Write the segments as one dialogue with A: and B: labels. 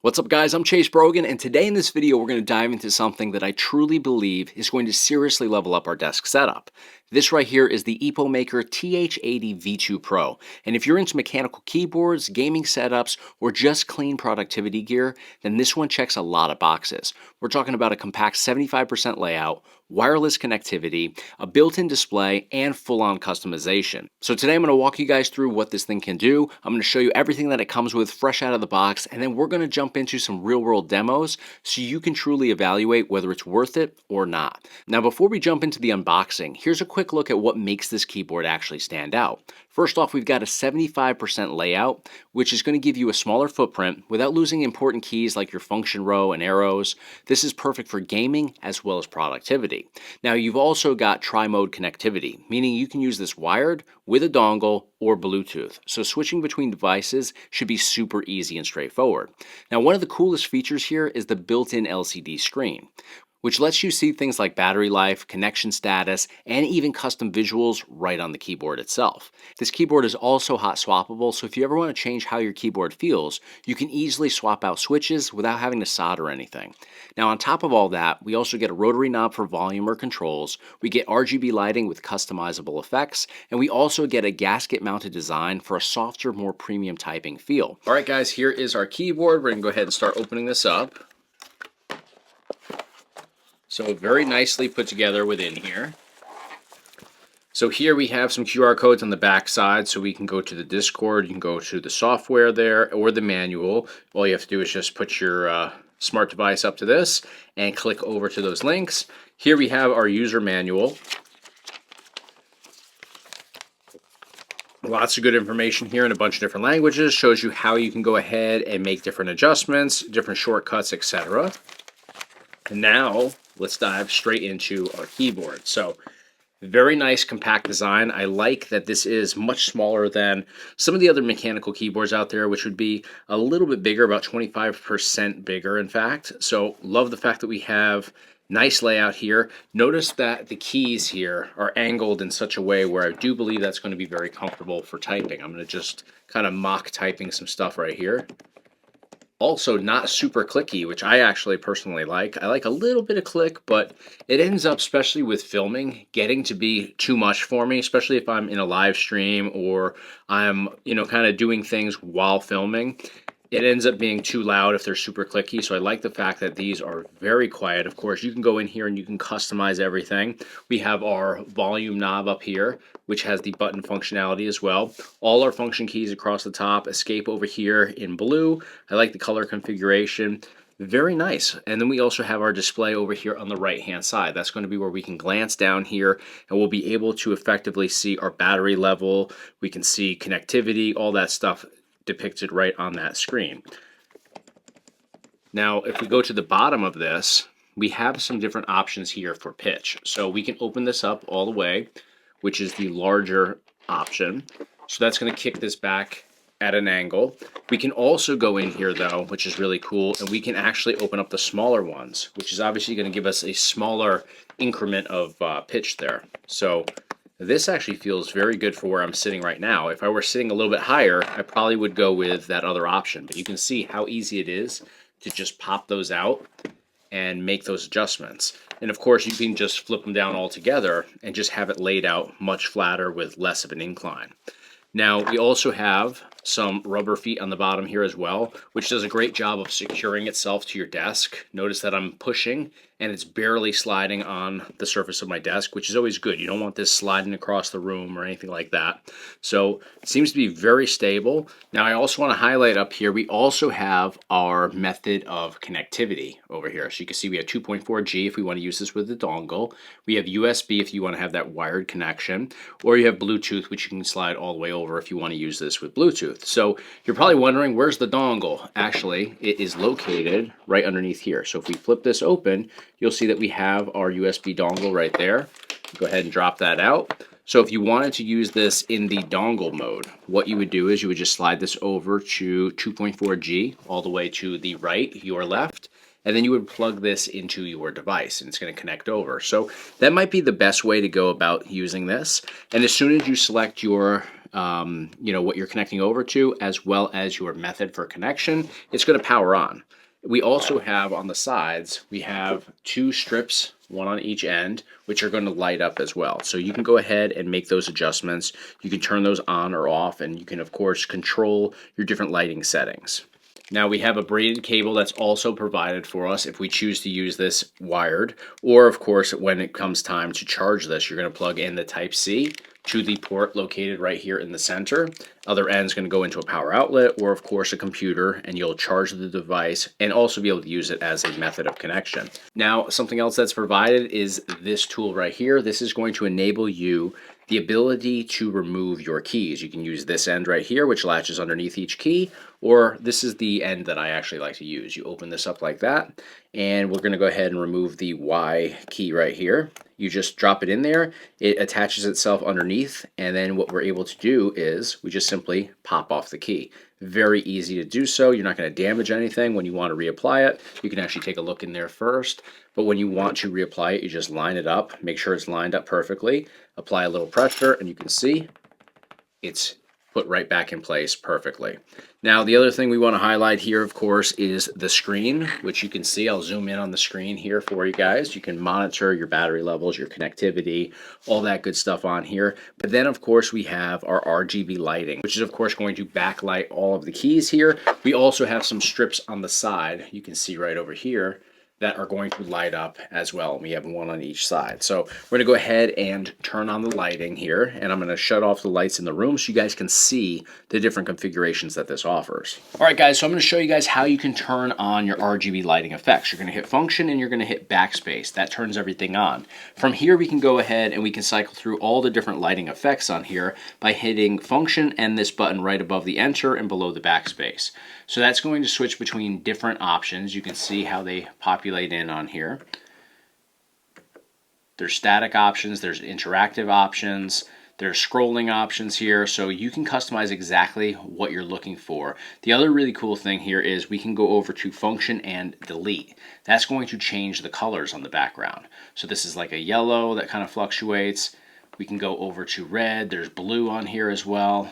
A: What's up guys, I'm Chase Brogan, and today in this video we're going to dive into something that I truly believe is going to seriously level up our desk setup. This right here is the EPOMAKER TH80 V2 Pro, and if you're into mechanical keyboards, gaming setups, or just clean productivity gear, then this one checks a lot of boxes. We're talking about a compact 75% layout, wireless connectivity, a built-in display, and full-on customization. So today I'm going to walk you guys through what this thing can do. I'm going to show you everything that it comes with fresh out of the box, and then we're going to jump into some real-world demos so you can truly evaluate whether it's worth it or not. Now before we jump into the unboxing, here's a quick look at what makes this keyboard actually stand out. First off, we've got a 75% layout, which is going to give you a smaller footprint without losing important keys like your function row and arrows. This is perfect for gaming as well as productivity. Now you've also got tri-mode connectivity, meaning you can use this wired, with a dongle, or Bluetooth. So switching between devices should be super easy and straightforward. Now one of the coolest features here is the built-in LCD screen, which lets you see things like battery life, connection status, and even custom visuals right on the keyboard itself. This keyboard is also hot swappable, so if you ever want to change how your keyboard feels, you can easily swap out switches without having to solder anything. Now on top of all that, we also get a rotary knob for volume or controls, we get RGB lighting with customizable effects, and we also get a gasket mounted design for a softer, more premium typing feel. Alright guys, here is our keyboard. We're going to go ahead and start opening this up. So very nicely put together within here. So here we have some QR codes on the back side, so we can go to the Discord, you can go to the software there, or the manual. All you have to do is just put your smart device up to this and click over to those links. Here we have our user manual. Lots of good information here in a bunch of different languages. Shows you how you can go ahead and make different adjustments, different shortcuts, etc. And now let's dive straight into our keyboard. So very nice compact design. I like that this is much smaller than some of the other mechanical keyboards out there, which would be a little bit bigger, about 25% bigger in fact. So love the fact that we have nice layout here. Notice that the keys here are angled in such a way where I do believe that's going to be very comfortable for typing. I'm going to just kind of mock typing some stuff right here. Also not super clicky, which I actually personally like. I like a little bit of click, but it ends up, especially with filming, getting to be too much for me, especially if I'm in a live stream or I'm, kind of doing things while filming. It ends up being too loud if they're super clicky, so I like the fact that these are very quiet. Of course, you can go in here and you can customize everything. We have our volume knob up here, which has the button functionality as well. All our function keys across the top, escape over here in blue. I like the color configuration. Very nice. And then we also have our display over here on the right hand side. That's going to be where we can glance down here and we'll be able to effectively see our battery level. We can see connectivity, all that stuff depicted right on that screen. Now if we go to the bottom of this, we have some different options here for pitch. So we can open this up all the way, which is the larger option. So that's going to kick this back at an angle. We can also go in here though, which is really cool, and we can actually open up the smaller ones, which is obviously going to give us a smaller increment of pitch there. So this actually feels very good for where I'm sitting right now. If I were sitting a little bit higher, I probably would go with that other option. But you can see how easy it is to just pop those out and make those adjustments. And of course, you can just flip them down all together and just have it laid out much flatter with less of an incline. Now, we also have some rubber feet on the bottom here as well, which does a great job of securing itself to your desk. Notice that I'm pushing and it's barely sliding on the surface of my desk, which is always good. You don't want this sliding across the room or anything like that. So it seems to be very stable. Now I also want to highlight up here, we also have our method of connectivity over here. So you can see we have 2.4G if we want to use this with the dongle. We have USB if you want to have that wired connection, or you have Bluetooth, which you can slide all the way over if you want to use this with Bluetooth. So you're probably wondering, where's the dongle? Actually, it is located right underneath here. So if we flip this open, you'll see that we have our USB dongle right there. Go ahead and drop that out. So if you wanted to use this in the dongle mode, what you would do is you would just slide this over to 2.4G all the way to the right, your left, and then you would plug this into your device and it's going to connect over. So that might be the best way to go about using this. And as soon as you select your what you're connecting over to, as well as your method for connection, it's going to power on. We also have on the sides, we have 2 strips, one on each end, which are going to light up as well. So you can go ahead and make those adjustments. You can turn those on or off, and you can, of course, control your different lighting settings. Now we have a braided cable that's also provided for us if we choose to use this wired, or of course when it comes time to charge this, you're going to plug in the Type-C to the port located right here in the center. Other end's going to go into a power outlet or of course a computer, and you'll charge the device and also be able to use it as a method of connection. Now something else that's provided is this tool right here. This is going to enable you the ability to remove your keys. You can use this end right here, which latches underneath each key, or this is the end that I actually like to use. You open this up like that, and we're going to go ahead and remove the Y key right here. You just drop it in there, it attaches itself underneath, and then what we're able to do is we just simply pop off the key. Very easy to do so. You're not going to damage anything. When you want to reapply it, you can actually take a look in there first. But when you want to reapply it, you just line it up, make sure it's lined up perfectly, apply a little pressure, and you can see it's put right back in place perfectly. Now, the other thing we want to highlight here, of course, is the screen, which you can see. I'll zoom in on the screen here for you guys. You can monitor your battery levels, your connectivity, all that good stuff on here. But then, of course, we have our RGB lighting, which is, of course, going to backlight all of the keys here. We also have some strips on the side, you can see right over here, that are going to light up as well. We have one on each side. So we're going to go ahead and turn on the lighting here, and I'm going to shut off the lights in the room so you guys can see the different configurations that this offers. All right, guys, so I'm going to show you guys how you can turn on your RGB lighting effects. You're going to hit function and you're going to hit backspace. That turns everything on. From here, we can go ahead and we can cycle through all the different lighting effects on here by hitting function and this button right above the enter and below the backspace. So that's going to switch between different options. You can see how they populate in on here. There's static options, there's interactive options, there's scrolling options here, so you can customize exactly what you're looking for. The other really cool thing here is we can go over to function and delete. That's going to change the colors on the background. So this is like a yellow that kind of fluctuates. We can go over to red, there's blue on here as well.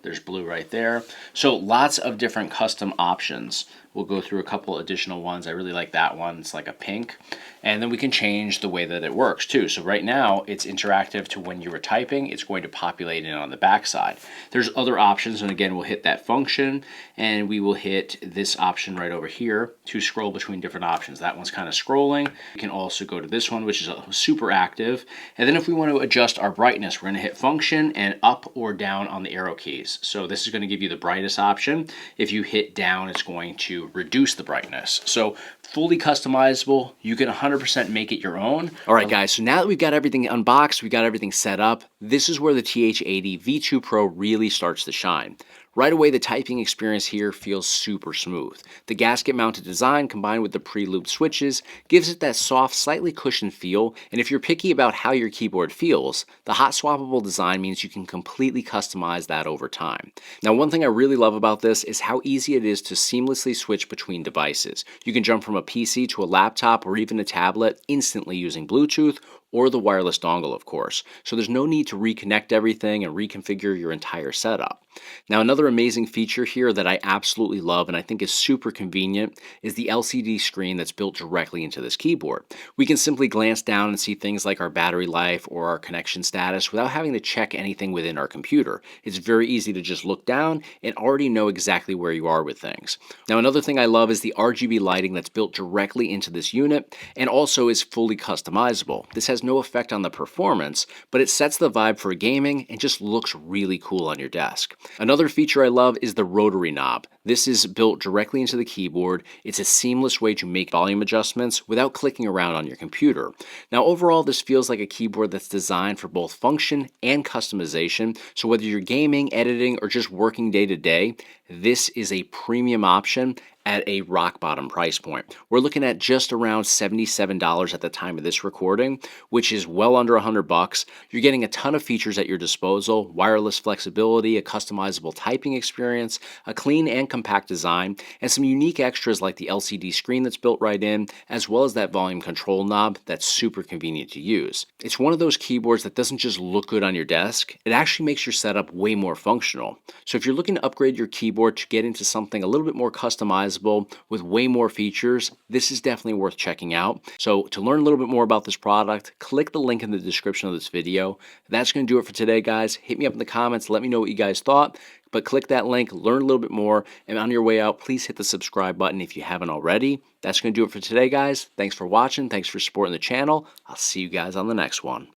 A: There's blue right there. So lots of different custom options. We'll go through a couple additional ones. I really like that one. It's like a pink. And then we can change the way that it works too. So right now it's interactive to when you were typing, it's going to populate in on the backside. There's other options, and again, we'll hit that function and we will hit this option right over here to scroll between different options. That one's kind of scrolling. We can also go to this one, which is super active. And then if we want to adjust our brightness, we're going to hit function and up or down on the arrow keys. So this is going to give you the brightest option. If you hit down, it's going to reduce the brightness. So fully customizable. You can 100% make it your own. All right, guys, so now that we've got everything unboxed, we've got everything set up, this is where the TH80 V2 Pro really starts to shine. Right away, the typing experience here feels super smooth. The gasket-mounted design combined with the pre-looped switches gives it that soft, slightly cushioned feel, and if you're picky about how your keyboard feels, the hot swappable design means you can completely customize that over time. Now, one thing I really love about this is how easy it is to seamlessly switch between devices. You can jump from a PC to a laptop or even a tablet instantly using Bluetooth, or the wireless dongle, of course. So there's no need to reconnect everything and reconfigure your entire setup. Now, another amazing feature here that I absolutely love and I think is super convenient is the LCD screen that's built directly into this keyboard. We can simply glance down and see things like our battery life or our connection status without having to check anything within our computer. It's very easy to just look down and already know exactly where you are with things. Now, another thing I love is the RGB lighting that's built directly into this unit and also is fully customizable. This has no effect on the performance, but it sets the vibe for gaming and just looks really cool on your desk. Another feature I love is the rotary knob. This is built directly into the keyboard. It's a seamless way to make volume adjustments without clicking around on your computer. Now, overall, this feels like a keyboard that's designed for both function and customization, so whether you're gaming, editing, or just working day to day, this is a premium option at a rock bottom price point. We're looking at just around $77 at the time of this recording, which is well under $100. You're getting a ton of features at your disposal: wireless flexibility, a customizable typing experience, a clean and compact design, and some unique extras like the LCD screen that's built right in, as well as that volume control knob that's super convenient to use. It's one of those keyboards that doesn't just look good on your desk, it actually makes your setup way more functional. So if you're looking to upgrade your keyboard to get into something a little bit more customizable with way more features, this is definitely worth checking out. So to learn a little bit more about this product, click the link in the description of this video. That's going to do it for today, guys. Hit me up in the comments, let me know what you guys thought. But click that link, learn a little bit more, and on your way out, please hit the subscribe button if you haven't already. That's going to do it for today, guys. Thanks for watching. Thanks for supporting the channel. I'll see you guys on the next one.